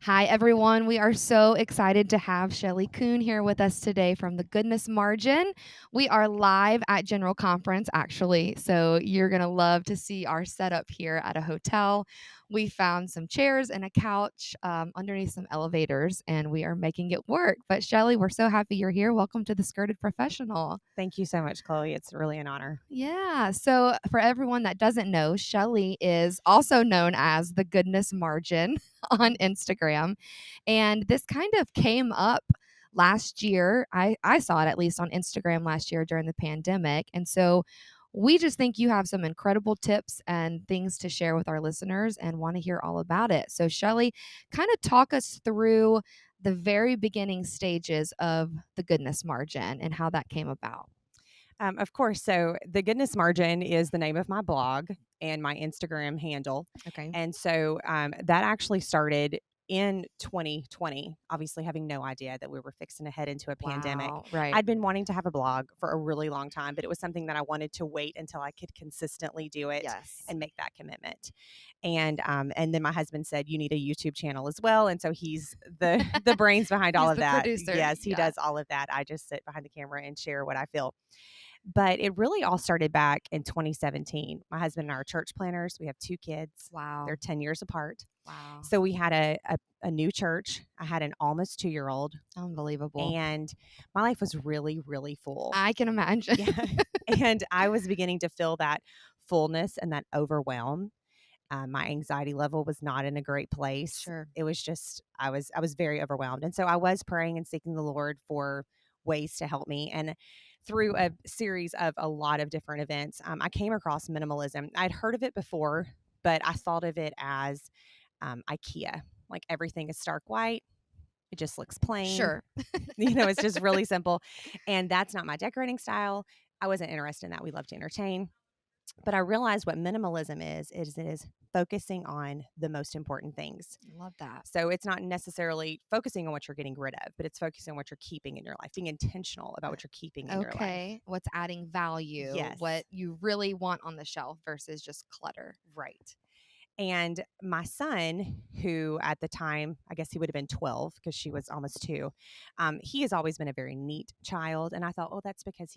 Hi, everyone. We are so excited to have Shelley Coon here with us today from the Goodness Margin. We are live at General Conference, actually. So you're going to love to see our setup here at a hotel. We found some chairs and a couch underneath some elevators, and we are making it work. But Shelley, we're so happy you're here. Welcome to the Skirted Professional. Thank you so much, Chloe. It's really an honor. Yeah. So, for everyone that doesn't know, Shelly is also known as the Goodness Margin on Instagram. And this kind of came up last year. I saw it at least on Instagram last year during the pandemic. And so, we just think you have some incredible tips and things to share with our listeners and want to hear all about it. So, Shelly, kind of talk us through the very beginning stages of the Goodness Margin and how that came about. Of course. So, the Goodness Margin is the name of my blog and my Instagram handle. Okay. And so that actually started in 2020, obviously having no idea that we were fixing to head into a pandemic. Wow. Right. I'd been wanting to have a blog for a really long time, but it was something that I wanted to wait until I could consistently do it Yes. and make that commitment. And then my husband said, "You need a YouTube channel as well." And so he's the brains behind all He's of the that. producer. Yes, he Yeah. does all of that. I just sit behind the camera and share what I feel. But it really all started back in 2017. My husband and I are church planners. We have 2 kids. Wow. They're 10 years apart. Wow. So we had a new church. I had an almost 2-year-old, Unbelievable. and my life was really, really full. I can imagine. Yeah. And I was beginning to feel that fullness and that overwhelm. My anxiety level was not in a great place. Sure. It was just I was very overwhelmed. And so I was praying and seeking the Lord for ways to help me. And through a series of a lot of different events, I came across minimalism. I'd heard of it before, but I thought of it as IKEA. Like everything is stark white. It just looks plain. Sure. It's just really simple. And that's not my decorating style. I wasn't interested in that. We love to entertain. But I realized what minimalism is it is focusing on the most important things. Love that. So it's not necessarily focusing on what you're getting rid of, but it's focusing on what you're keeping in your life, being intentional about what you're keeping in your life. Okay. What's adding value? Yes, What you really want on the shelf versus just clutter. right. And my son, who at the time, I guess he would have been 12 because she was almost 2, he has always been a very neat child. And I thought, oh, that's because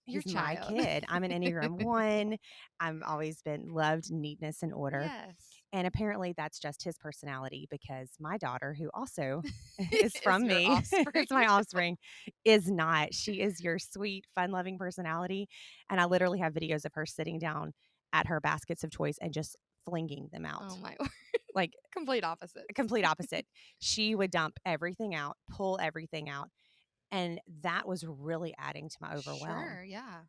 Your he's my child. kid. I'm an Enneagram 1. I've always been loved neatness and order. Yes. And apparently that's just his personality because my daughter, who also is Is from your me, offspring. it's my offspring, is not. She is your sweet, fun loving personality. And I literally have videos of her sitting down at her baskets of toys and just flinging them Oh out. my word. Like Complete opposites. a complete opposite. She would dump everything out, pull everything out. And that was really adding to my overwhelm. Sure. Yeah.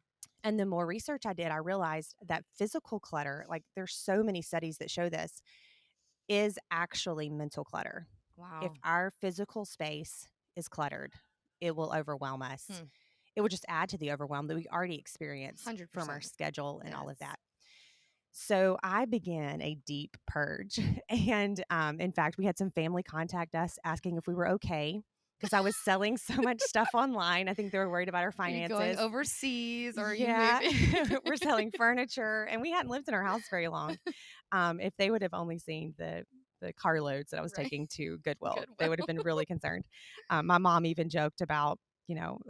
And the more research I did, I realized that physical clutter, like there's so many studies that show this, is actually mental clutter. If Wow. our physical space is cluttered, it will overwhelm us. Hmm. It will just add to the overwhelm that we already experience from our 100%. schedule and all of Yes. that. So I began a deep purge. And in fact, we had some family contact us asking if we were okay because I was selling so much stuff online. I think they were worried about our Are you going finances. overseas or are you Yeah, moving? we're selling furniture, and we hadn't lived in our house very long. If they would have only seen the carloads that I was Right. taking to Goodwill, they would have Goodwill. been really concerned. My mom even joked about,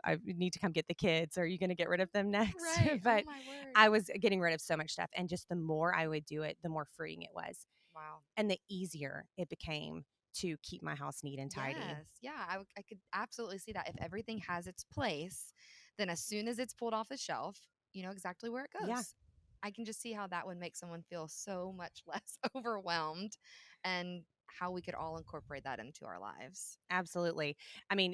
I need to come get the kids. Are you going to get rid of them next? Right. Oh But my word. I was getting rid of so much stuff, and just the more I would do it, the more freeing it was, Wow. and the easier it became to keep my house neat and tidy. Yes. Yeah. I could absolutely see that. If everything has its place, then as soon as it's pulled off the shelf, you know exactly where it Yeah. goes. I can just see how that would make someone feel so much less overwhelmed and how we could all incorporate that into our lives. Absolutely. I mean,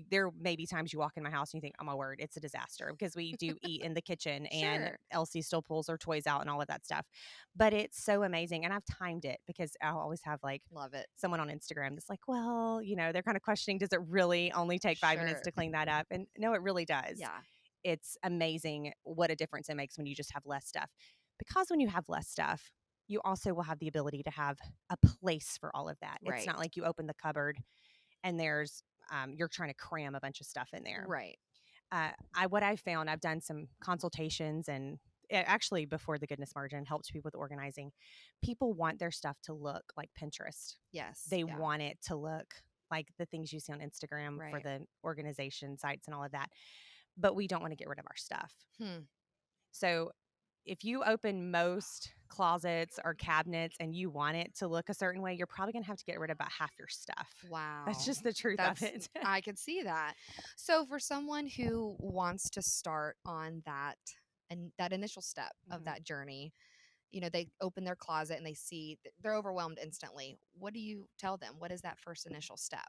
there may be times you walk in my house and you think, oh my word, it's a disaster because we do eat in the kitchen and Sure. Elsie still pulls her toys out and all of that stuff. But it's so amazing. And I've timed it because I'll always have like Love it. someone on Instagram that's like, well, they're kind of questioning, does it really only take 5 minutes Sure. to clean that up? And no, it really does. Yeah. It's amazing what a difference it makes when you just have less stuff. Because when you have less stuff, you also will have the ability to have a place for all of that. It's Right. not like you open the cupboard and you're trying to cram a bunch of stuff in there. Right. What I found, I've done some consultations and actually, before the goodness margin helped people with organizing, people want their stuff to look like Pinterest. Yes. They Yeah. want it to look like the things you see on Instagram for Right. the organization sites and all of that. But we don't want to get rid of our stuff. Hmm. So if you open most closets or cabinets and you want it to look a certain way, you're probably going to have to get rid of about half your stuff. That's Wow. just the truth of That's it. I could see that. So for someone who wants to start on that and that initial step of Mhm. that journey, they open their closet and they see they're overwhelmed instantly. What do you tell them? What is that first initial step?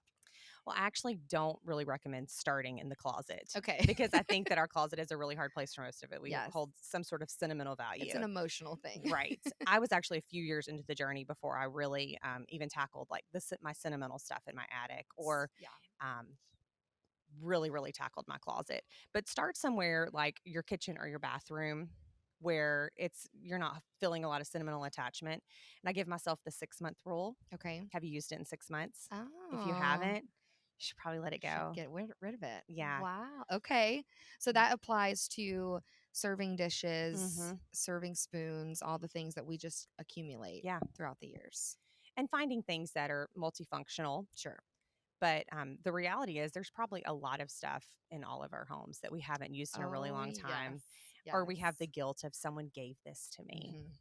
Well, I actually don't really recommend starting in the closet Okay. because I think that our closet is a really hard place for most of it. We Yes. hold some sort of sentimental It's value. an emotional thing. Right. I was actually a few years into the journey before I really even tackled like my sentimental stuff in my attic or Yeah. um, really, really tackled my closet. But start somewhere like your kitchen or your bathroom where you're not feeling a lot of sentimental attachment. And I give myself the 6-month rule. Okay. Have you used it in 6 months? If you Oh, haven't, you should probably let it should go. get rid of it. Yeah. Wow. Okay. So that applies to serving dishes, Hmm. serving spoons, all the things that we just accumulate Yeah. throughout the years. And finding things that are multifunctional. Sure. But the reality is, there's probably a lot of stuff in all of our homes that we haven't used in a really Oh, long yes. time, or we have the Yes. guilt of someone gave this to me. Hmm.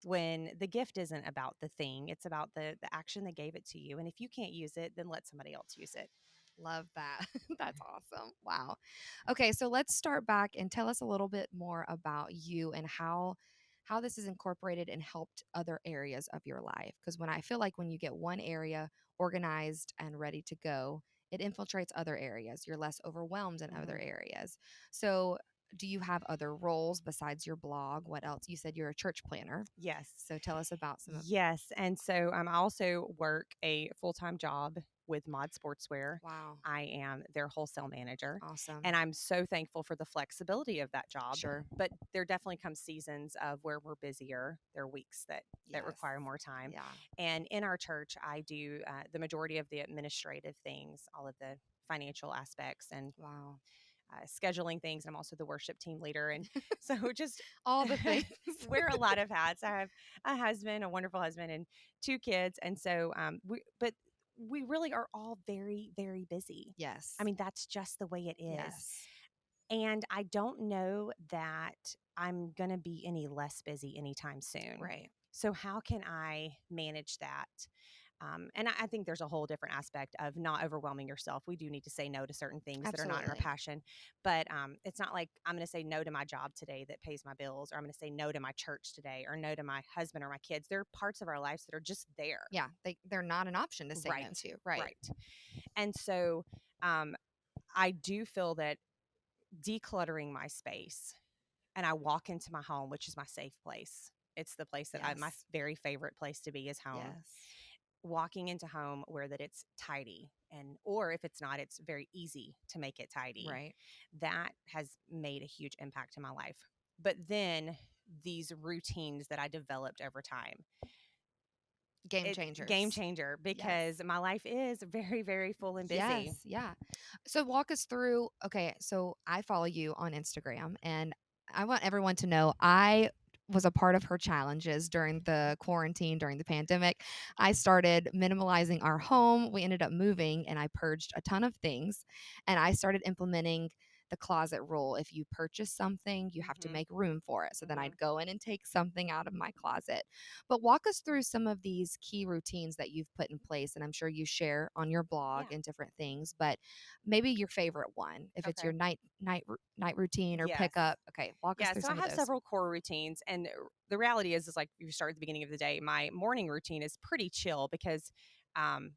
When the gift isn't about the thing, it's about the action that gave it to you. And if you can't use it, then let somebody else use it. Love that. That's awesome. Wow. Okay, so let's start back and tell us a little bit more about you and how this is incorporated and helped other areas of your life. Because when I feel like when you get one area organized and ready to go, it infiltrates other areas. You're less overwhelmed in other Hmm. areas. So, do you have other roles besides your blog? What else? You said you're a church planner. Yes. So tell us about some of. Yes. And so I also work a full time job with Mod Sportswear. Wow. I am their wholesale manager. Awesome. And I'm so thankful for the flexibility of that job. Sure. But there definitely come seasons of where we're busier. There are weeks that Yes. require more time. Yeah. And in our church, I do the majority of the administrative things, all of the financial aspects and Wow. scheduling things. I'm also the worship team leader. And so just All the things. wear a lot of hats. I have a husband, a wonderful husband, and 2 kids. And so, but we really are all very, very busy. Yes. I mean, that's just the way it is. Yes. And I don't know that I'm going to be any less busy anytime soon. Right. So, how can I manage that? And I think there's a whole different aspect of not overwhelming yourself. We do need to say no to certain things that are not in our Absolutely. passion, but it's not like I'm going to say no to my job today that pays my bills, or I'm going to say no to my church today, or no to my husband or my kids. There are parts of our lives that are just there. Yeah. They're not an option to say no Right. to. Right. Right. And so um, I do feel that decluttering my space, and I walk into my home, which is my safe place. It's the place that my Yes. very favorite place to be is home. Yes. Walking into home where that it's tidy, and or if it's not, it's very easy to make it tidy. Right. That has made a huge impact in my life. But then these routines that I developed over time, Game it's game changers. changer Yes. because my life is very, very full and busy. Yes. Yeah. So walk us through. Okay. So I follow you on Instagram and I want everyone to know I was a part of her challenges during the quarantine, during the pandemic. I started minimalizing our home. We ended up moving and I purged a ton of things and I started implementing the closet rule. If you purchase something, you have to Hmm. make room for it. So then Hmm. I'd go in and take something out of my closet. But walk us through some of these key routines that you've put in place. And I'm sure you share on your blog Yeah. and different things, but maybe your favorite one, if it's Okay. your night routine or Yes. pickup. Okay, walk us Yeah, through so I some of have those. several core routines, and the reality is like you start at the beginning of the day. My morning routine is pretty chill because um,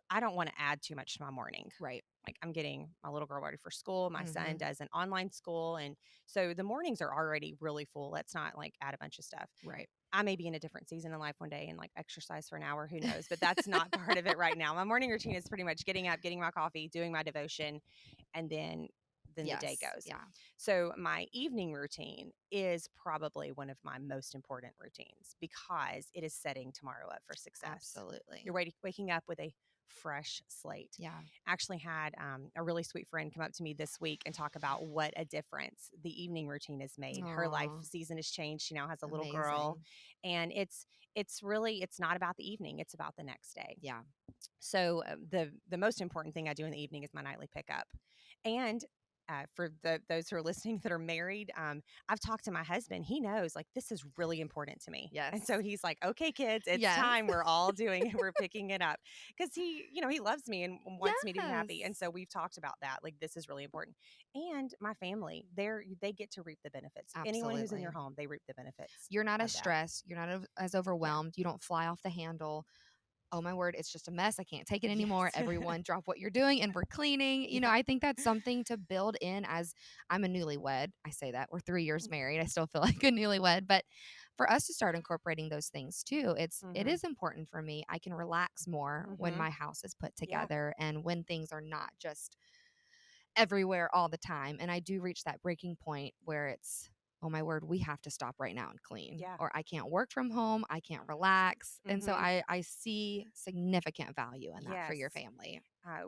I don't want to add too much to my morning. Right. Like I'm getting my little girl ready for school. My son Mm-hmm. does an online school. And so the mornings are already really full. Let's not like add a bunch of stuff. Right. I may be in a different season in life one day and like exercise for an hour, who knows? But that's not part of it right now. My morning routine is pretty much getting up, getting my coffee, doing my devotion, and then the day Yes. goes. Yeah. So my evening routine is probably one of my most important routines because it is setting tomorrow up for success. Absolutely. You're waking up with a fresh slate. Yeah. Actually had a really sweet friend come up to me this week and talk about what a difference the evening routine has made. Her life Oh, season has changed. She now has a little girl, amazing. and it's not about the evening, it's about the next day. Yeah. So the most important thing I do in the evening is my nightly pickup. And for those who are listening that are married, I've talked to my husband. He knows, like, this is really important to me. And Yes. so he's like, okay, kids, it's Yes. time. We're all doing it. We're picking it up because he loves me and wants me to be happy. And Yes. so we've talked about that. Like, this is really important. And my family, they get to reap the benefits. Anyone who's in Absolutely. your home, they reap the benefits You're not of as that. stressed. You're not as Yeah. overwhelmed. You don't fly off the handle. Oh my word, it's just a mess. I can't take it anymore. Yes. Everyone drop what you're doing and we're cleaning. Yeah. I think that's something to build in as I'm a newlywed. I say that we're 3 years married. I still feel like a newlywed, but for us to start incorporating those things too, it Mm-hmm. is important for me. I can relax more when Mm-hmm. my house is put Yeah. together and when things are not just everywhere all the time. And I do reach that breaking point where it's, oh my word, we have to stop right now and clean, Yeah. or I can't work from home, I can't relax. And so Mm-hmm. I see significant value in that for Yes. your family.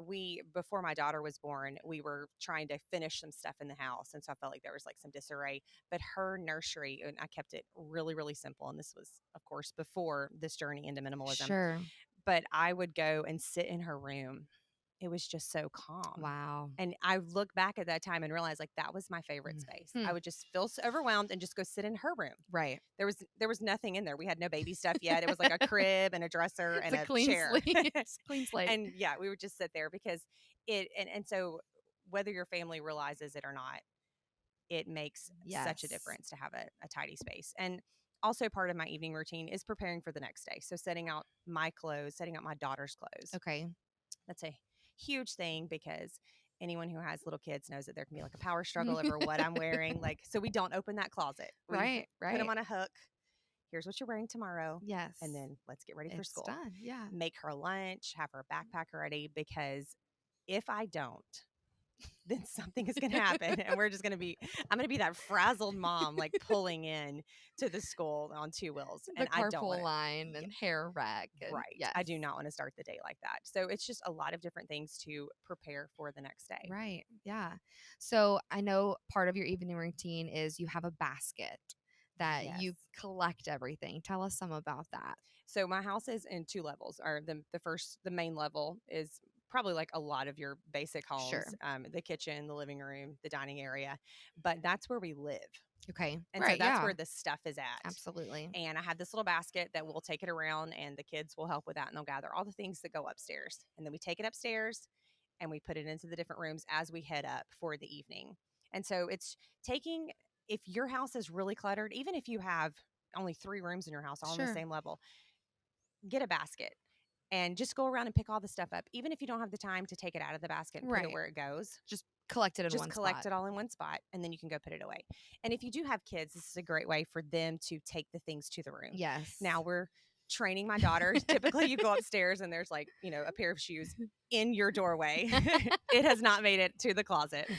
We before my daughter was born, we were trying to finish some stuff in the house, and so I felt like there was like some disarray. But her nursery, and I kept it really, really simple. And this was, of course, before this journey into minimalism. Sure. But I would go and sit in her room. It was just so calm. Wow. And I look back at that time and realize, like, that was my favorite space. I Mhm. would just feel so overwhelmed and just go sit in her room. Right. There was nothing in there. We had no baby stuff yet. It was like a crib and a dresser It's and a a clean chair. slate. It's a clean slate. And yeah, we would just sit there because and so whether your family realizes it or not, it makes such a Yes. difference to have a tidy space. And also part of my evening routine is preparing for the next day. So setting out my clothes, setting out my daughter's clothes. Okay. That's a huge thing because anyone who has little kids knows that there can be like a power struggle over what I'm wearing. Like, so we don't open that closet. We Right. put them Right. on a hook. Here's what you're wearing tomorrow. Yes. And then let's get ready for It's school. done. Yeah. Make her lunch, have her backpack ready, because if I don't, then something is going to happen. And I'm going to be that frazzled mom, like pulling in to the school on two wheels. The And I don't want carpool line and hair rack. And right. yes. I do not want to start the day like that. So it's just a lot of different things to prepare for the next day. Right. Yeah. So I know part of your evening routine is you have a basket that Yes. you collect everything. Tell us some about that. So my house is in two levels. Or the main level is probably like a lot of your basic homes, Sure. the kitchen, the living room, the dining area, but that's where we live. Okay. And so Right. that's Yeah. where the stuff is at. Absolutely. And I had this little basket that we'll take it around, and the kids will help with that, and they'll gather all the things that go upstairs. And then we take it upstairs and we put it into the different rooms as we head up for the evening. And so it's taking, if your house is really cluttered, even if you have only 3 rooms in your house all on the Sure. same level, get a basket and just go around and pick all the stuff up. Even if you don't have the time to take it out of the basket and put it Right. where it goes, Just collect it in just one collect spot. it all in one spot, and then you can go put it away. And if you do have kids, this is a great way for them to take the things to the room. Yes. Now we're training my daughter. Typically you go upstairs and there's like, a pair of shoes in your doorway. It has not made it to the closet.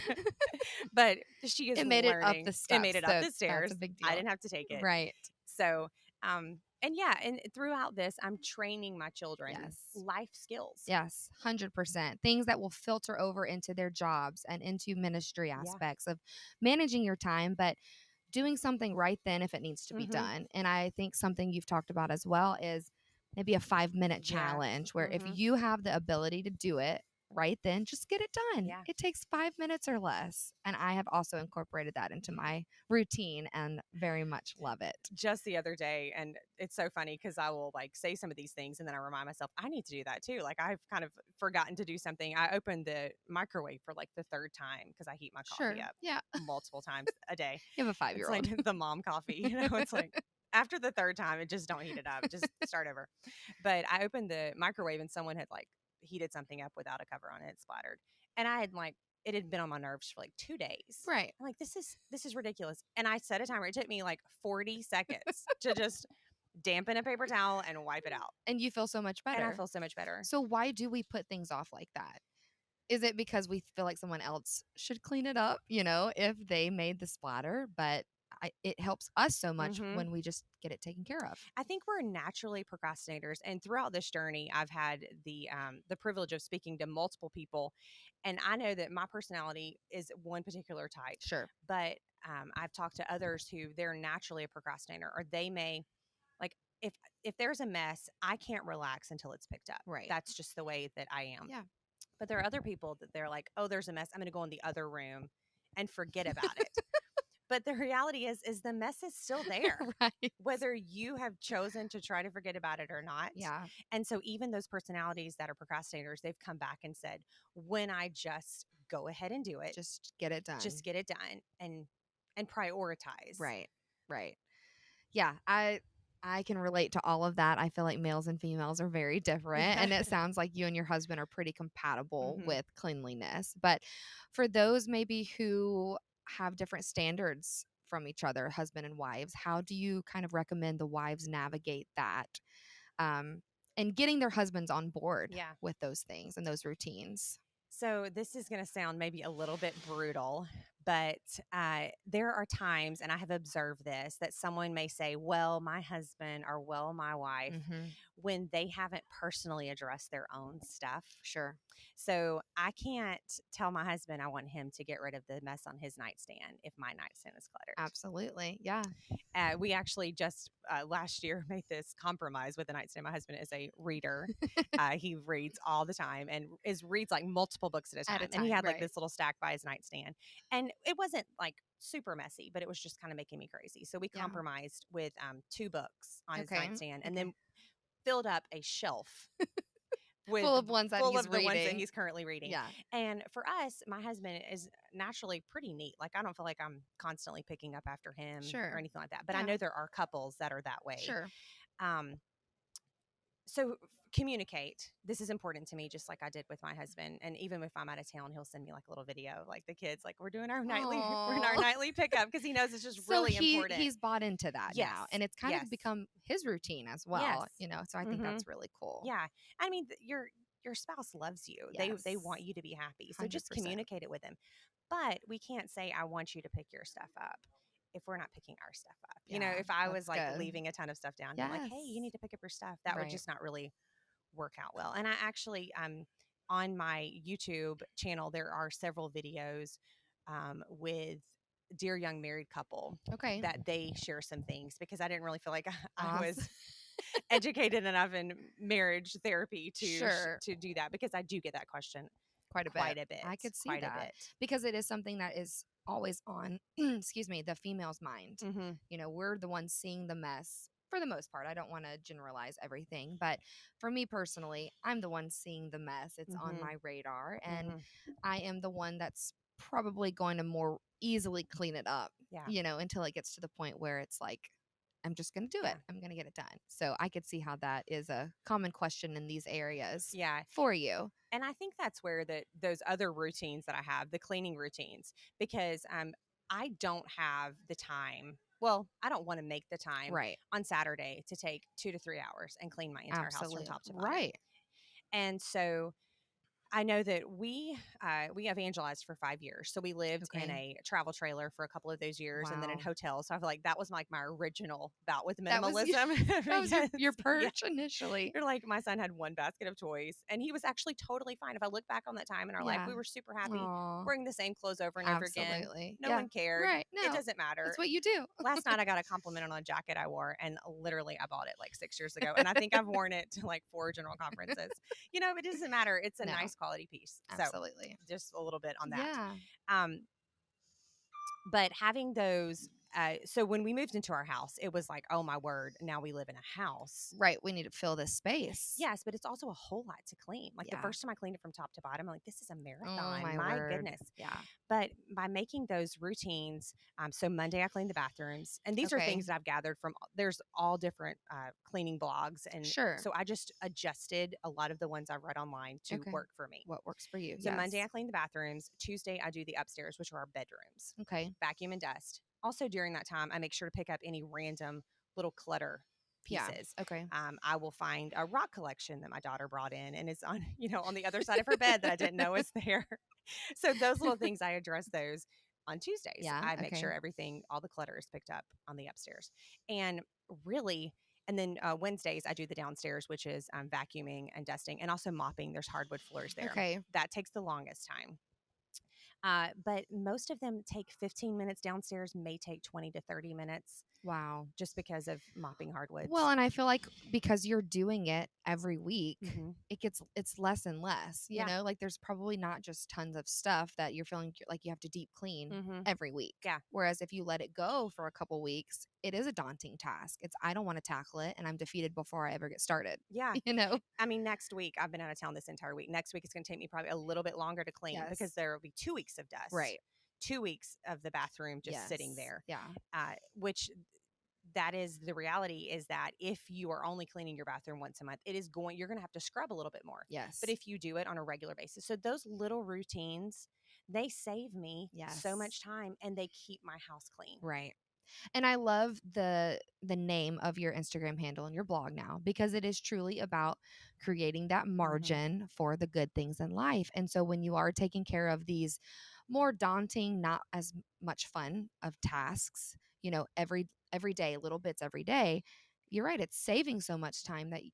But she is It made it up learning. the It made steps. it up So the stairs. that's a big deal. I didn't have to take it. Right. So, and yeah, and throughout this, I'm training my children Yes. life skills. Yes, 100%. Things that will filter over into their jobs and into ministry Yeah. aspects of managing your time, but doing something right then if it needs to be Mhm. done. And I think something you've talked about as well is maybe a 5-minute Yeah. challenge where if Mhm. you have the ability to do it right then, just get it done. Yeah. It takes 5 minutes or less. And I have also incorporated that into my routine and very much love it. Just the other day, and it's so funny because I will like say some of these things and then I remind myself I need to do that too. Like, I've kind of forgotten to do something. I opened the microwave for like the third time because I heat my coffee up Yeah. multiple times a day. You have a It's 5-year-old. like the mom coffee, it's like after the third time, it just don't heat it up, just start over. But I opened the microwave and someone had like heated something up without a cover on it, it splattered. And I had like, it had been on my nerves for like 2 days. Right. I'm like, this is ridiculous. And I set a timer. It took me like 40 seconds to just dampen a paper towel and wipe it out. And you feel so much better. And I feel so much better. So why do we put things off like that? Is it because we feel like someone else should clean it up, if they made the splatter? But it helps us so much Mm-hmm. when we just get it taken care of. I think we're naturally procrastinators, and throughout this journey, I've had the privilege of speaking to multiple people, and I know that my personality is one particular type, Sure. but I've talked to others who they're naturally a procrastinator, or they may like if there's a mess, I can't relax until it's picked up. Right. That's just the way that I am. Yeah. But there are other people that they're like, oh, there's a mess, I'm going to go in the other room and forget about it. But the reality is the mess is still there, Right. whether you have chosen to try to forget about it or not. Yeah. And so even those personalities that are procrastinators, they've come back and said, when I just go ahead and do it, Just get it done. just get it done and prioritize. Right. Right. Yeah, I can relate to all of that. I feel like males and females are very different, and it sounds like you and your husband are pretty compatible Mhm. with cleanliness. But for those maybe who have different standards from each other, husband and wives, how do you kind of recommend the wives navigate that, um, and getting their husbands on board Yeah. with those things and those routines? So this is going to sound maybe a little bit brutal, but there are times, and I have observed this, that someone may say, well, my husband or well, my wife, Mm-hmm. when they haven't personally addressed their own stuff. Sure. So I can't tell my husband I want him to get rid of the mess on his nightstand if my nightstand is cluttered. Absolutely. Yeah. We actually just last year made this compromise with the nightstand. My husband is a reader. He reads all the time and reads like multiple books at a At a time. And he time, had like right. this little stack by his nightstand. And it wasn't like super messy, but it was just kind of making me crazy. So we Yeah. compromised with 2 books on his Okay. nightstand and Okay. then filled up a shelf with Full of ones that full he's of the ones that reading. he's currently reading. Yeah. And for us, my husband is naturally pretty neat. Like I don't feel like I'm constantly picking up after him Sure. or anything like that. But I Yeah. know there are couples that are that way. Sure. Um, so communicate. This is important to me, just like I did with my husband. And even if I'm out of town, he'll send me like a little video, like the kids, like we're doing our nightly, we're in our Aw. nightly pickup because he knows it's just So really important. he's bought into that Yes. now, and it's kind Yes. of become his routine as Yes. well, so I think Mhm. that's really cool. Yeah. I mean, your spouse loves you. They want Yes. you to be happy. So just 100%. communicate it with them. But we can't say I want you to pick your stuff up if we're not picking our stuff up. Yeah, If I was that's like good. leaving a ton of stuff down, I'm like, "Hey, you Yes. need to pick up your stuff." That would Right. just not really work out well. And I actually on my YouTube channel there are several videos with dear young married couple Okay. that they share some things because I didn't really feel like I Awesome. was educated enough in marriage therapy Sure. to do that because I do get that question Quite a quite bit. a bit, I could see quite a that bit. because it is something that is always on, excuse me, the female's mind. Mm-hmm. We're the ones seeing the mess for the most part. I don't want to generalize everything, but for me personally, I'm the one seeing the mess. It's on Mm-hmm. my radar, and Mm-hmm. I am the one that's probably going to more easily clean it up, Yeah. until it gets to the point where it's like, I'm just going to do Yeah. it. I'm going to get it done. So I could see how that is a common question in these areas Yeah. for you. And I think that's where those other routines that I have, the cleaning routines, because I don't have the time. Well, I don't want to make the time Right. on Saturday to take 2 to 3 hours and clean my entire house from Absolutely. top to bottom. Right. And so I know that we evangelized for 5 years. So we lived in Okay. a travel trailer for a couple of those years and then in Wow. hotels. So I feel like that was like my original bout with That was minimalism. that was your because, yeah, perch initially. you're like my son had one basket of toys and he was actually totally fine. If I look back on that time in our life, Yeah. we were super happy Aw. wearing the same clothes over and over again. Absolutely. No Yeah. one cared. Right. It No. doesn't matter. That's what you do. Last night I got a compliment on a jacket I wore and literally I bought it like 6 years ago. And I think I've worn it to like 4 general conferences. It doesn't matter. It's a No. nice quality piece. So Absolutely. just a little bit on that. Yeah. Um, but having those, so when we moved into our house, it was like, oh my word, now we live in a house. Right. We need to fill this space. Yes, but it's also a whole lot to clean. Like the Yeah. first time I cleaned it from top to bottom, I'm like, this is a Oh marathon. my My word. goodness. Yeah. But by making those routines, so Monday I cleaned the bathrooms, and these are Okay. things that I've gathered from. There's all different cleaning blogs, and Sure. so I just adjusted a lot of the ones I've read online to Okay. work for me. What works for you? So Monday I Yes. clean the bathrooms. Tuesday I do the upstairs, which are our bedrooms. Okay. Vacuum and dust. Also during that time, I make sure to pick up any random little clutter Yeah. pieces. Okay. I will find a rock collection that my daughter brought in, and it's on on the other side of her bed that I didn't know was there. So those little things I address those. on Tuesdays. Yeah. I make Okay. sure all the clutter is picked up on the upstairs. And really, and then Wednesdays, I do the downstairs, which is vacuuming and dusting and also mopping. There's hardwood floors there. Okay. That takes the longest time. But most of them take 15 minutes downstairs, may take 20 to 30 minutes Wow. just because of mopping hardwoods. Well, and I feel like because you're doing it every week, Mhm. it's less and less, you Yeah. know, like there's probably not just tons of stuff that you're feeling like you have to deep clean Mhm. every week. Yeah. Whereas if you let it go for a couple weeks, it is a daunting task. It's I don't want to tackle it and I'm defeated before I ever get started. Yeah. You know? I mean, next week, I've been out of town this entire week. Next week, it's going to take me probably a little bit longer to clean because Yes. there will be 2 weeks of dust. Right. 2 weeks of the bathroom just sitting Yes. there. Yeah. Which that is the reality is that if you are only cleaning your bathroom once a month, you're going to have to scrub a little bit more. Yes. But if you do it on a regular basis, so those little routines, they save me so much time and they keep my house clean. Right. And I love the name of your Instagram handle and your blog now because it is truly about creating that margin for the good things in life. And so when you are taking care of these more daunting, not as much fun of tasks, you know, every day, little bits every day, you're right, it's saving so much time that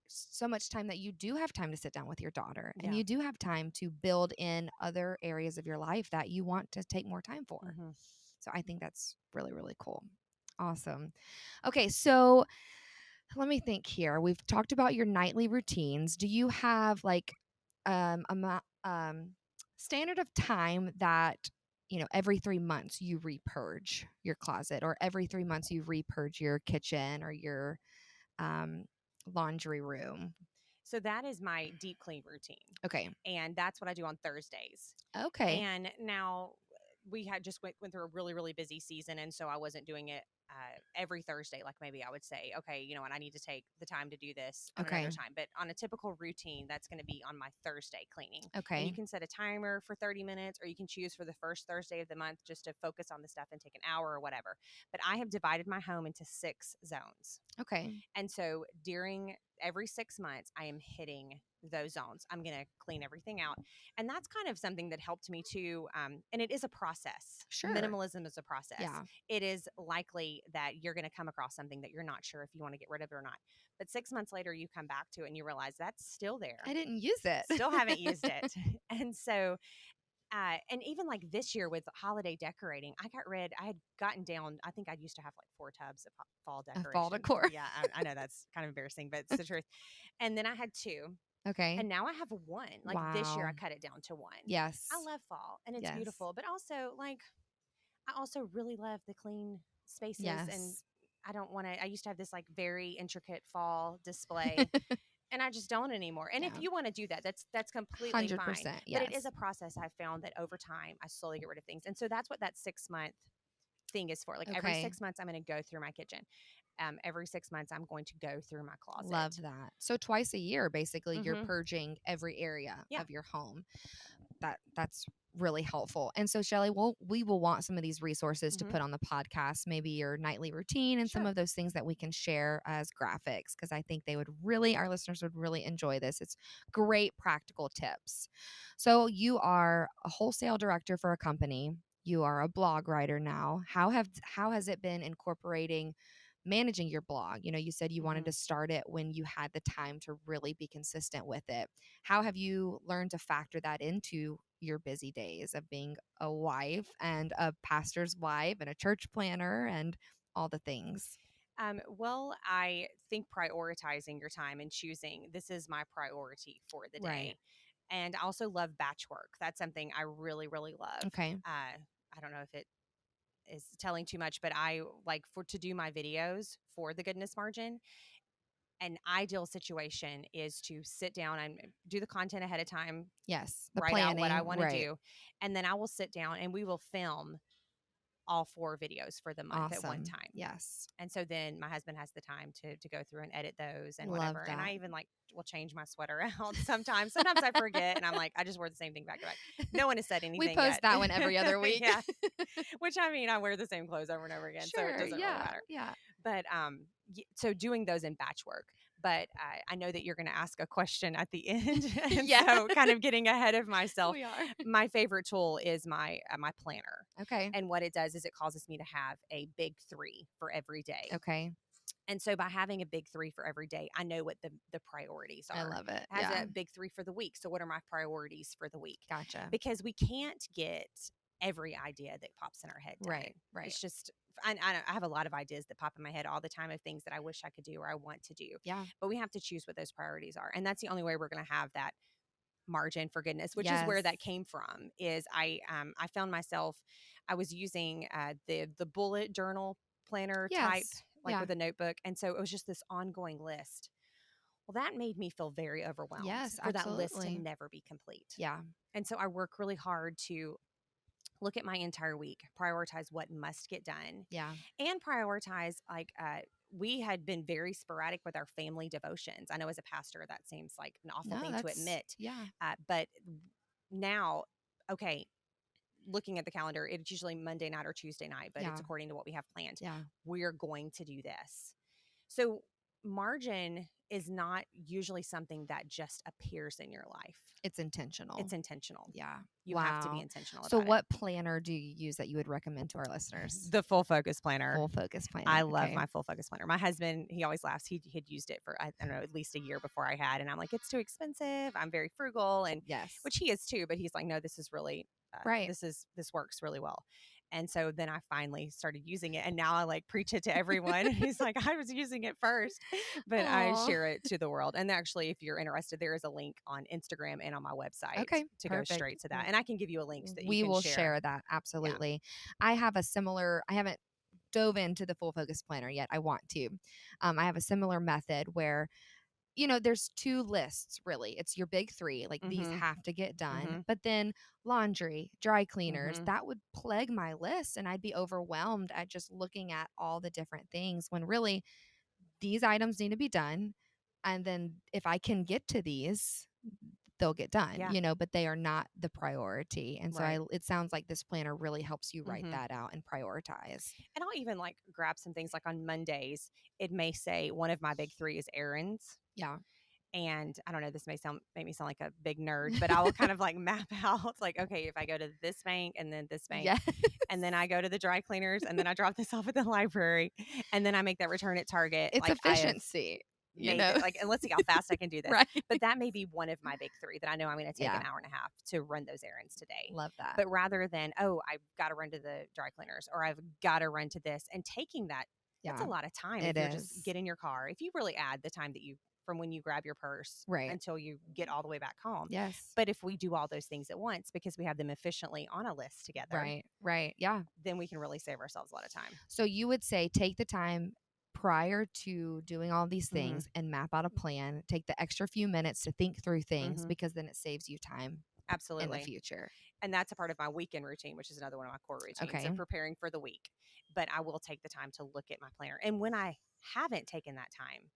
you do have time to sit down with your daughter and Yeah. you do have time to build in other areas of your life that you want to take more time for. So I think that's really, really cool. Awesome. Okay, so let me think here. We've talked about your nightly routines. Do you have like standard of time that every 3 months you repurge your closet, or every 3 months you repurge your kitchen or your um, laundry room? So that is my deep clean routine. Okay. And that's what I do on Thursdays. Okay. And now we had just went through a really, really busy season. And so I wasn't doing it every Thursday. Like maybe I would say, okay, you know what, I need to take the time to do this on Okay. another time. But on a typical routine, that's going to be on my Thursday cleaning. Okay. And you can set a timer for 30 minutes, or you can choose for the first Thursday of the month just to focus on the stuff and take an hour or whatever. But I have divided my home into 6 zones. Okay. And so during every 6 months, I am hitting those zones. I'm going to clean everything out. And that's kind of something that helped me too. And it is a process. Sure. Minimalism is a process. Yeah. It is likely that you're going to come across something that you're not sure if you want to get rid of it or not. But 6 months later, you come back to it and you realize that's still there. I didn't use it. Still haven't used it. And so and even like this year with holiday decorating, I had gotten down, I think I used to have like 4 tubs of fall decoration. Fall decor. Yeah, I know that's kind of embarrassing, but it's the truth. And then I had 2. Okay. And now I have 1. Like this year, I cut it down to 1. Yes. I love fall and it's Yes. beautiful, but also like, I also really love the clean spaces. Yes. And I used to have this like very intricate fall display. And I just don't anymore. And if you want to do that, that's completely 100%, fine. yes. But it is a process. I've found that over time, I slowly get rid of things. And so that's what that 6-month thing is for. Like every 6 months, I'm going to go through my kitchen. Every 6 months, I'm going to go through my closet. Love that. So twice a year, basically, you're Mhm. purging every area Yeah. of your home. That's really helpful. And so, Shelley, we will want some of these resources to Mhm. put on the podcast, maybe your nightly routine and some Sure. of those things that we can share as graphics, because I think our listeners would really enjoy this. It's great practical tips. So you are a wholesale director for a company. You are a blog writer now. How has it been incorporating managing your blog? You said you wanted Mhm. to start it when you had the time to really be consistent with it. How have you learned to factor that into your busy days of being a wife and a pastor's wife and a church planner and all the things? Well, I think prioritizing your time and choosing this is my priority for the day. Right. And I also love batch work. That's something I really, really love. Okay. I don't know if it is telling too much, but I like to do my videos for the Goodness Margin. An ideal situation is to sit down and do the content ahead of time, Yes. The write out what I planning. want to Right. do, and then I will sit down and we will film all 4 videos for the month at one Awesome. time. Yes. And so then my husband has the time to go through and edit those and Love whatever. And that. I even will change my sweater out sometimes. Sometimes I forget and I'm like, I just wore the same thing back to back. No one has said anything We post yet. that one every other week. Yeah. Which I mean, I wear the same clothes over and over again. So it Sure. doesn't really Yeah. matter. Yeah. But so doing those in batch work. But I know that you're going to ask a question at the end, and Yeah. so kind of getting ahead of myself. We are. My favorite tool is my planner, Okay. and what it does is it causes me to have a big three for every day. Okay. And so by having a big three for every day, I know what the priorities I are. love it. It has Yeah. a big three for the week. So what are my priorities for the week? Gotcha. Because we can't get every idea that pops in our head done. Right. Right. It's just, I have a lot of ideas that pop in my head all the time of things that I wish I could do or I want to do. Yeah. But we have to choose what those priorities are. And that's the only way we're going to have that margin for goodness, which is where Yes. that came from. Is I found myself, I was using the bullet journal planner type, Yes. like Yeah. with a notebook, and so it was just this ongoing list. Well, that made me feel very overwhelmed Yes, for that list to absolutely. never be complete. Yeah. And so I work really hard to look at my entire week, prioritize what must get done, Yeah. and prioritize we had been very sporadic with our family devotions. I know as a pastor that seems like an awful No, thing to that's admit, yeah. but now, okay, looking at the calendar, it's usually Monday night or Tuesday night, but it's Yeah. according to what we have planned. Yeah. We're going to do this. So margin is not usually something that just appears in your life. It's intentional. It's intentional. Yeah. You have to be Wow. intentional So about what planner do you use that you would recommend to our it. listeners? The full focus planner. Full focus planner. I love Okay. my full focus planner. My husband, he always laughs. He had used it for, I don't know, at least a year before I had. And I'm like, it's too expensive. I'm very frugal. And Yes. which he is too, but he's like, no, this is really, Right. this works really well. And so then I finally started using it, and now I like preach it to everyone. He's like, I was using it first, but I Aw. share it to the world. And actually, if you're interested, there is a link on Instagram and on my website Okay. to go Perfect. straight to that. And I can give you a link so that you We can will share. share that. Absolutely. I have a similar, I haven't dove into the full focus planner yet. I want to. I have a similar method where, there's two lists really. It's your big three, like these Mhm. have to get done. Mhm. But then laundry, dry cleaners, Mhm. that would plague my list. And I'd be overwhelmed at just looking at all the different things when really these items need to be done. And then if I can get to these, they'll get done, Yeah. but they are not the priority. And so Right. it sounds like this planner really helps you write Mhm. that out and prioritize. And I'll even like grab some things like on Mondays, it may say one of my big three is errands. Yeah. And I don't know, this make me sound like a big nerd, but I will kind of like map out like, okay, if I go to this bank and then this bank, Yes. and then I go to the dry cleaners and then I drop this off at the library and then I make that return at Target, It's like I have efficiency, made it like, and let's see how fast I can do this. right. But that may be one of my big three that I know I'm going to take Yeah. an hour and a half to run those errands today. Love that. But rather than, oh, I've got to run to the dry cleaners or I've got to run to this, and taking that, that's a lot of time if It you're is. just get in your car. If you really add the time that you from when you grab your purse Right. until you get all the way back home. Yes. But if we do all those things at once because we have them efficiently on a list together, Right. Right. Yeah. then we can really save ourselves a lot of time. So you would say take the time prior to doing all these Mhm. things and map out a plan. Take the extra few minutes to think through things Mhm. because then it saves you time in the Absolutely. future. And that's a part of my weekend routine, which is another one of my core routines Okay. of preparing for the week. But I will take the time to look at my planner. And when I haven't taken that time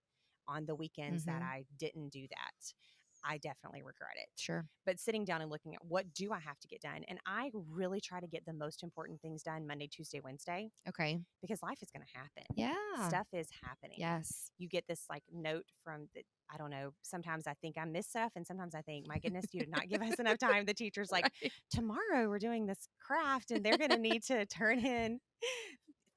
on the weekends that Mhm. I didn't do that, I definitely regret it. Sure. But sitting down and looking at what do I have to get done? And I really try to get the most important things done Monday, Tuesday, Wednesday, Okay. because life is going to happen. Yeah. Stuff is happening. Yes. You get this like note from the, I don't know, sometimes I think I miss stuff and sometimes I think, my goodness, you did not give us enough time. The teacher's like, Right. tomorrow we're doing this craft and they're going to need to turn in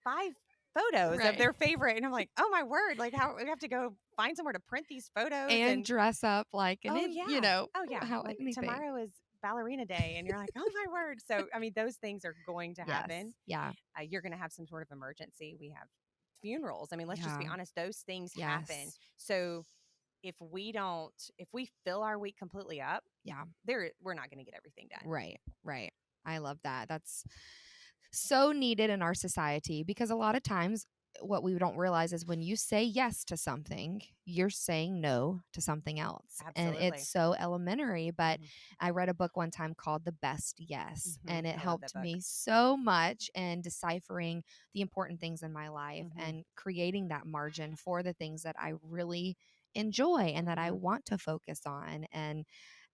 5 photos of Right. their favorite. And I'm like, oh my word, like how we have to go find somewhere to print these photos And dress up like an, oh yeah, how like anything. tomorrow is ballerina day and you're like, oh my word. So I mean, those things are going to happen. Yes. Yeah. You're going to have some sort of emergency. We have funerals. I mean, let's just be Yeah. honest, those things happen. Yes. So if we fill our week completely up, Yeah. we're not going to get everything done. Right. Right. I love that. That's so needed in our society because a lot of times what we don't realize is when you say yes to something, you're saying no to something else. And Absolutely. it's so elementary, but Mhm. I read a book one time called The Best Yes, Mhm. and it I love helped that book. me so much in deciphering the important things in my life Mhm. and creating that margin for the things that I really enjoy and that I Mhm. want to focus on. And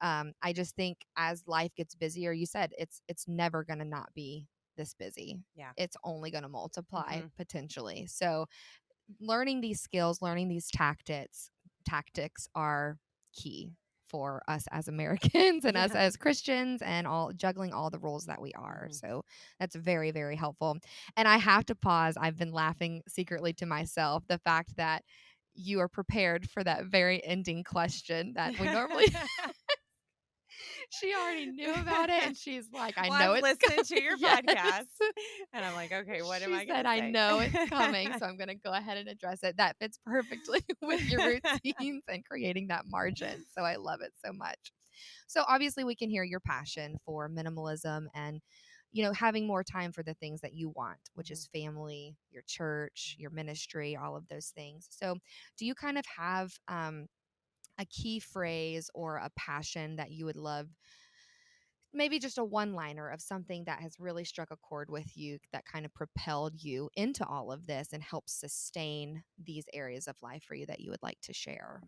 I just think as life gets busier, you said it's never going to not be this busy. Yeah. It's only going to multiply Mhm. potentially. So learning these skills, learning these tactics tactics are key for us as Americans and us Yeah. as Christians and all juggling all the roles that we are. Mhm. So that's very, very helpful. And I have to pause. I've been laughing secretly to myself the fact that you are prepared for that very ending question that we normally she already knew about it and she's like, I Well, know I've it's listened to coming. your Yes. podcast and I'm like, okay, what am She I going said, to I say? know it's coming, so I'm going to go ahead and address it. That fits perfectly with your routines and creating that margin. So I love it so much. So obviously we can hear your passion for minimalism and having more time for the things that you want, which Mhm. is family, your church, your ministry, all of those things. So do you kind of have a key phrase or a passion that you would love, maybe just a one liner of something that has really struck a chord with you that kind of propelled you into all of this and helped sustain these areas of life for you that you would like to share?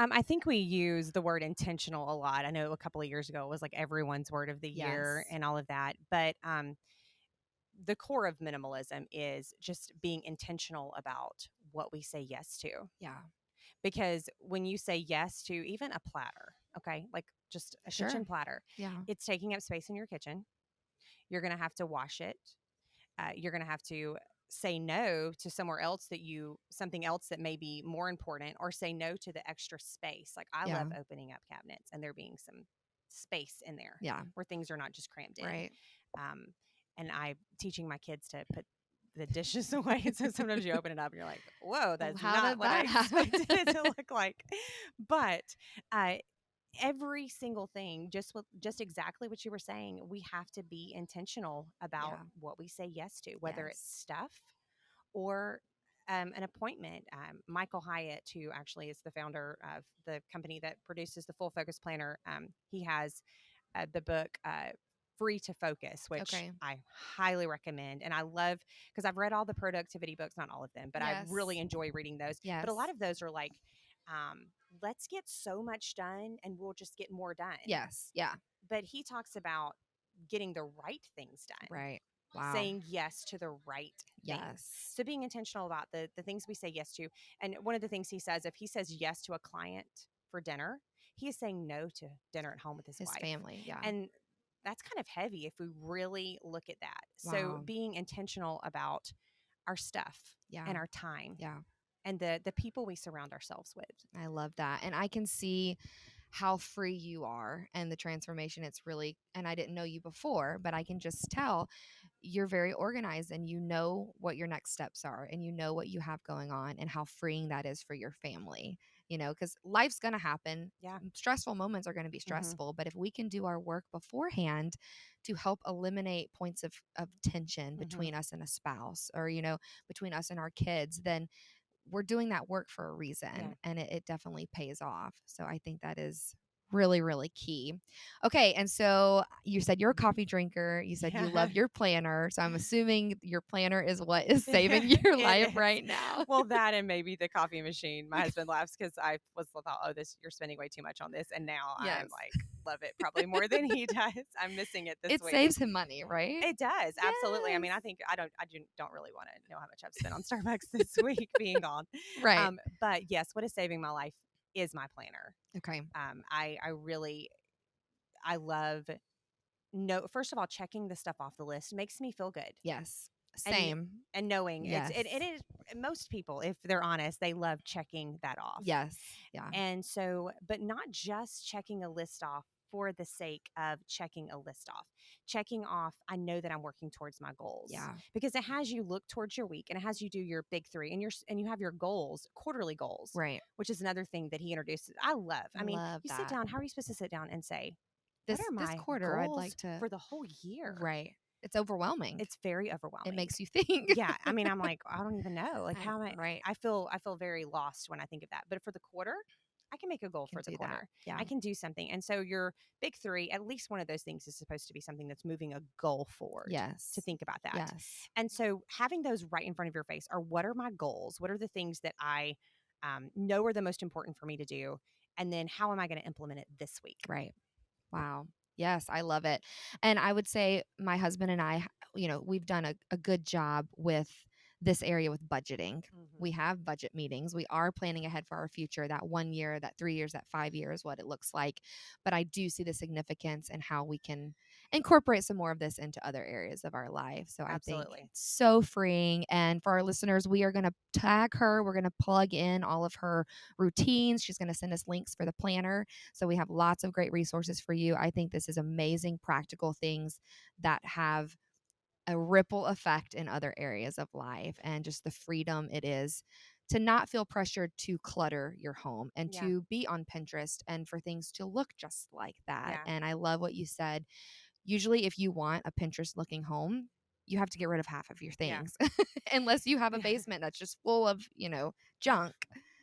I think we use the word intentional a lot. I know a couple of years ago it was like everyone's word of the year Yes. and all of that. But the core of minimalism is just being intentional about what we say yes to. Yeah. Because when you say yes to even a platter, okay, like just a Sure. kitchen platter, Yeah. it's taking up space in your kitchen. You're going to have to wash it. You're going to have to say no to something else that may be more important, or say no to the extra space. Like I Yeah. love opening up cabinets and there being some space in there Yeah. where things are not just crammed in. Right. Um, and I teaching my kids to put the dishes away. So sometimes you open it up and you're like, whoa, Oh, that's how not did what I that happen? expected it to look like. But uh, every single thing, just exactly what you were saying, we have to be intentional about Yeah. what we say yes to, whether it's Yes. stuff or an appointment. Michael Hyatt, who actually is the founder of the company that produces the Full Focus Planner, he has the book Free to Focus, which Okay. I highly recommend. And I love, because I've read all the productivity books, not all of them, but I really Yes. enjoy reading those. But a lot Yes. of those are like, um, let's get so much done and we'll just get more done. Yes. Yeah. But he talks about getting the right things done, Right. Wow. saying yes to the right things. Yes. So being intentional about the things we say yes to. And one of the things he says, if he says yes to a client for dinner, he is saying no to dinner at home with his His wife. family. Yeah. And that's kind of heavy if we really look at that. So Wow. being intentional about our stuff Yeah. and our time Yeah. and the people we surround ourselves with. I love that. And I can see how free you are and the transformation it's really, and I didn't know you before, but I can just tell you're very organized and you know what your next steps are and you know what you have going on and how freeing that is for your family, because life's going to happen. Yeah. Stressful moments are going to be Mm-hmm. stressful, but if we can do our work beforehand to help eliminate points of tension Mm-hmm. between us and a spouse or, between us and our kids, then we're doing that work for a Yeah. reason and it definitely pays off. So I think that is really, really key. Okay. And so you said you're a coffee drinker. You said you Yeah. love your planner. So I'm assuming your planner is what is saving your It life is. right now. Well, that and maybe the coffee machine. My husband laughs because I was thought, oh, this you're spending way too much on this, and now I'm Yes. like love it probably more than he does. I'm missing it this It week. saves him money, right? It does absolutely. I Yes. mean, I think don't really want to know how much I've spent on Starbucks this week being gone. Right. But yes, what is saving my life is my planner. Okay. I really I love no. First of all, checking the stuff off the list makes me feel good. Yes. and Same. and knowing Yes. it is most people, if they're honest, they love checking that off. Yes. Yeah. And so, but not just checking a list off for the sake of checking a list off. Checking off, I know that I'm working towards my goals, Yeah. because it has you look towards your week and it has you do your big three and you have your goals, quarterly goals, Right. which is another thing that he introduces. I love. I I mean, love you sit that. down. How are you supposed to sit down and say, what This are this my quarter I'd goals like to. for the whole year? Right. It's overwhelming. It's very It overwhelming. makes you think. Yeah, I mean, I'm like, I don't even know. Like, how am I? Right. I feel very lost when I think of that. But for the quarter, I can make a goal Can for the do that. quarter. Yeah. I can do something. And so your big three, at least one of those things is supposed to be something that's moving a goal forward. To Yes. think about that. Yes. And so having those right in front of your face are, what are my goals? What are the things that I know are the most important for me to do? And then how am I going to implement it this week? Right. Wow. Yes, I love it. And I would say my husband and I, we've done a good job with this area with budgeting. We Mhm. have budget meetings. We are planning ahead for our future, that 1 year, that 3 years, that 5 years, what it looks like. But I do see the significance and how we can incorporate some more of this into other areas of our life. So I think Absolutely. it's so freeing. And for our listeners, we are going to tag her. We're going to plug in all of her routines. She's going to send us links for the planner. So we have lots of great resources for you. I think this is amazing, practical things that have a ripple effect in other areas of life, and just the freedom it is to not feel pressured to clutter your home and Yeah. to be on Pinterest and for things to look just like that. Yeah. And I love what you said. Usually, if you want a Pinterest looking home, you have to get rid of half of your Yeah. things, unless you have a Yeah. basement that's just full of, junk.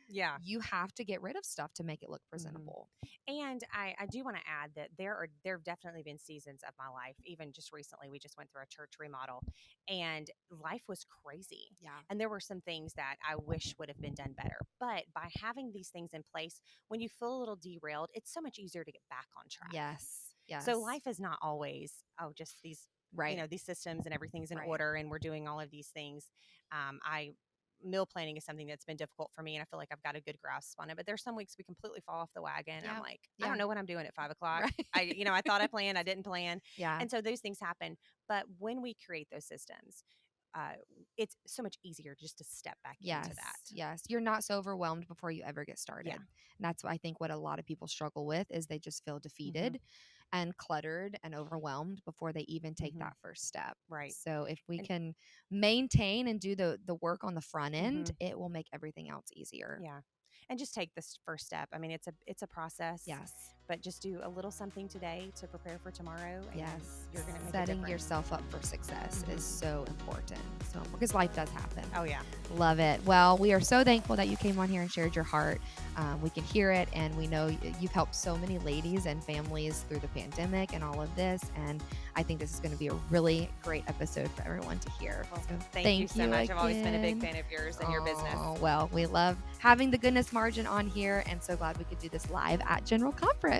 Yeah. You have to get rid of stuff to make it look Mhm. presentable. And I do want to add that there have definitely been seasons of my life, even just recently, we just went through a church remodel, and life was crazy. Yeah. And there were some things that I wish would have been done better. But by having these things in place, when you feel a little derailed, it's so much easier to get back on track. Yes. So Yes. life is not always, oh, just these, Right. these systems and everything's in Right. order and we're doing all of these things. I Meal planning is something that's been difficult for me, and I feel like I've got a good grasp on it. But there's some weeks we completely fall off the wagon. I'm Yeah. like, I Yeah. don't know what I'm doing at 5 o'clock. Right. I thought I planned, I didn't plan, Yeah. and so those things happen. But when we create those systems, uh, it's so much easier just to step back into Yes, that. yes. You're not so overwhelmed before you ever get started. Yeah. And that's what I think what a lot of people struggle with is they just feel Hmm. defeated and cluttered and overwhelmed before they even take Hmm. that first step. Right. So if we And can maintain and do the work on the front end, hmm it will make everything else easier. yeah, and just take this first step. I mean, it's a process, Yes. but just do a little something today to prepare for tomorrow, and Yes. you're going to make a Setting difference. yourself up for success Hmm. is so important. So because life does happen. Oh yeah. Love it. Well, we are so thankful that you came on here and shared your heart. We can hear it, and we know you've helped so many ladies and families through the pandemic and all of this. And I think this is going to be a really great episode for everyone to hear. Well, So thank you so much. again. I've always been a big fan of yours and your business. Oh, well, we love having the goodness margin on here, and so glad we could do this live at General Conference.